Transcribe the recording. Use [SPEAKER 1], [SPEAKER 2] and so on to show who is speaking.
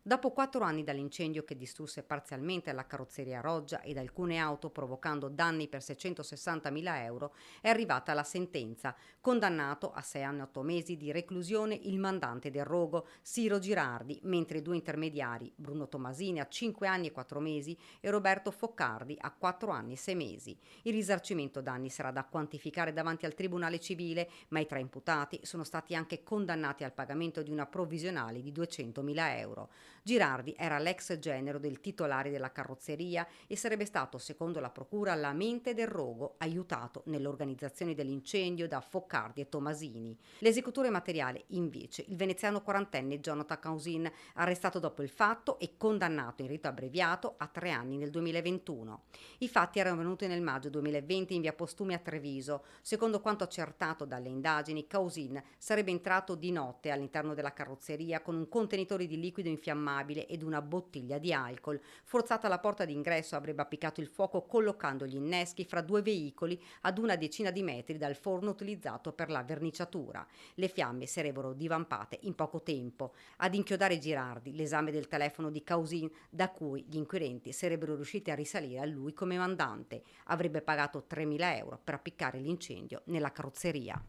[SPEAKER 1] Dopo 4 anni dall'incendio che distrusse parzialmente la carrozzeria Roggia ed alcune auto provocando danni per 660.000 euro, è arrivata la sentenza. Condannato a 6 anni e 8 mesi di reclusione il mandante del rogo, Siro Girardi, mentre i due intermediari, Bruno Tomasini a 5 anni e 4 mesi e Roberto Foccardi a 4 anni e 6 mesi. Il risarcimento danni sarà da quantificare davanti al Tribunale Civile, ma i tre imputati sono stati anche condannati al pagamento di una provvisionale di 200.000 euro. Girardi era l'ex genero del titolare della carrozzeria e sarebbe stato, secondo la procura, la mente del rogo, aiutato nell'organizzazione dell'incendio da Foccardi e Tomasini. L'esecutore materiale, invece, il veneziano quarantenne Jonathan Causin, arrestato dopo il fatto e condannato in rito abbreviato a 3 anni nel 2021. I fatti erano avvenuti nel maggio 2020 in via Postumi a Treviso. Secondo quanto accertato dalle indagini, Causin sarebbe entrato di notte all'interno della carrozzeria con un contenitore di liquido infiammabile ed una bottiglia di alcol. Forzata la porta d'ingresso, avrebbe appiccato il fuoco collocando gli inneschi fra due veicoli ad una decina di metri dal forno utilizzato per la verniciatura. Le fiamme sarebbero divampate in poco tempo. Ad inchiodare Girardi, l'esame del telefono di Causin, da cui gli inquirenti sarebbero riusciti a risalire a lui come mandante. Avrebbe pagato 3.000 euro per appiccare l'incendio nella carrozzeria.